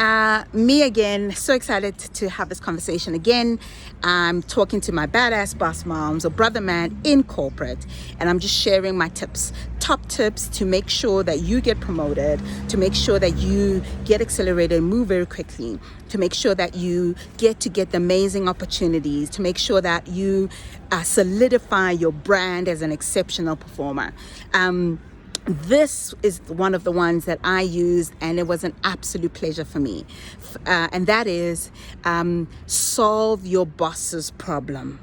Me again, so excited to have this conversation again. I'm talking to my badass boss moms or brother man in corporate, and I'm just sharing my tips, top tips to make sure that you get promoted, to make sure that you get accelerated and move very quickly, to make sure that you get the amazing opportunities, to make sure that you solidify your brand as an exceptional performer. This is one of the ones that I used, and it was an absolute pleasure for me. And that is solve your boss's problem.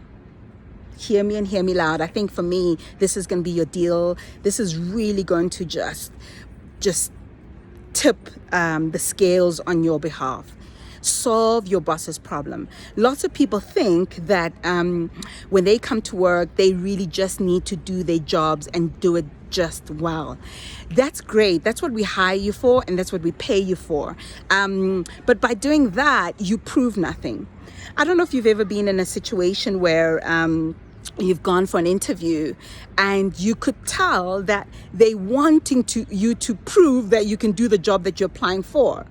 Hear me and hear me loud. I think for me, this is going to be your deal. This is really going to just tip the scales on your behalf. Solve your boss's problem. Lots of people think that when they come to work, they really just need to do their jobs and do it just well. That's great. That's what we hire you for, and that's what we pay you for. But by doing that, you prove nothing. I don't know if you've ever been in a situation where you've gone for an interview and you could tell that they wanting you to prove that you can do the job that you're applying for.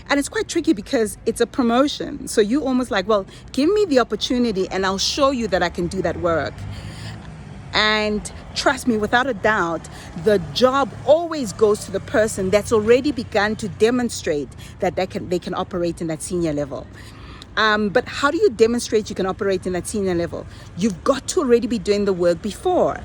And it's quite tricky because it's a promotion. So you almost like, well, give me the opportunity and I'll show you that I can do that work. And trust me, without a doubt, the job always goes to the person that's already begun to demonstrate that they can operate in that senior level. But how do you demonstrate you can operate in that senior level? You've got to already be doing the work before.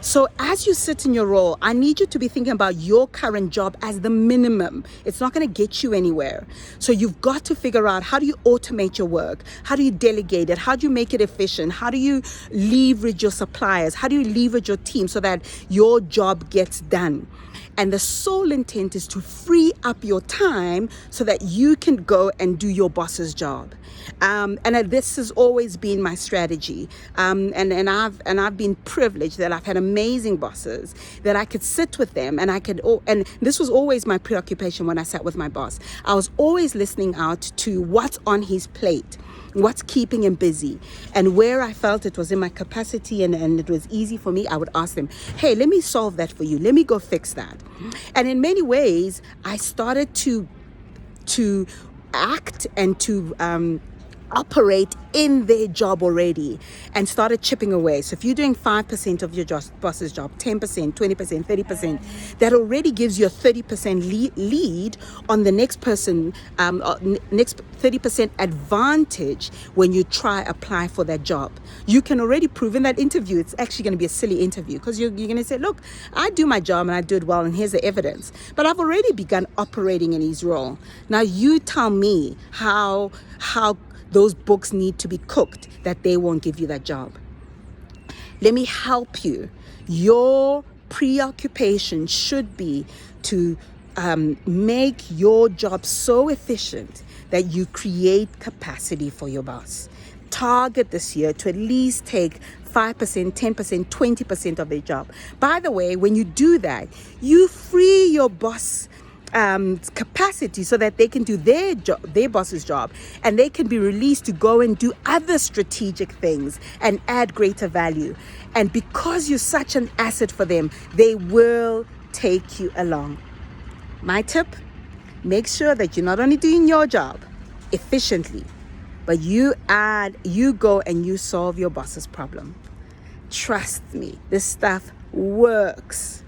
So as you sit in your role, I need you to be thinking about your current job as the minimum. It's not going to get you anywhere. So you've got to figure out, how do you automate your work? How do you delegate it? How do you make it efficient? How do you leverage your suppliers? How do you leverage your team so that your job gets done? And the sole intent is to free up your time so that you can go and do your boss's job. And this has always been my strategy. And I've been privileged that I've had amazing bosses that I could sit with them and and this was always my preoccupation when I sat with my boss. I was always listening out to what's on his plate, what's keeping him busy, and where I felt it was in my capacity and it was easy for me, I would ask them, hey, let me solve that for you. Let me go fix that. And in many ways, I started to act and to operate in their job already and started chipping away. So if you're doing 5% of your boss's job, 10%, 20%, 30%, that already gives you a 30% lead on the next person, next 30% advantage when you apply for that job. You can already prove in that interview, it's actually going to be a silly interview because you're going to say, look, I do my job and I do it well and here's the evidence. But I've already begun operating in his role. Now you tell me how those books need to be cooked that they won't give you that job. Let me help you. Your preoccupation should be to make your job so efficient that you create capacity for your boss. Target this year to at least take 5%, 10%, 20% of their job. By the way, when you do that, you free your boss capacity so that they can do their boss's job, and they can be released to go and do other strategic things and add greater value. And because you're such an asset for them, they will take you along. My tip, make sure that you're not only doing your job efficiently, but you go and you solve your boss's problem. Trust me, this stuff works.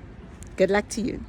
Good luck to you.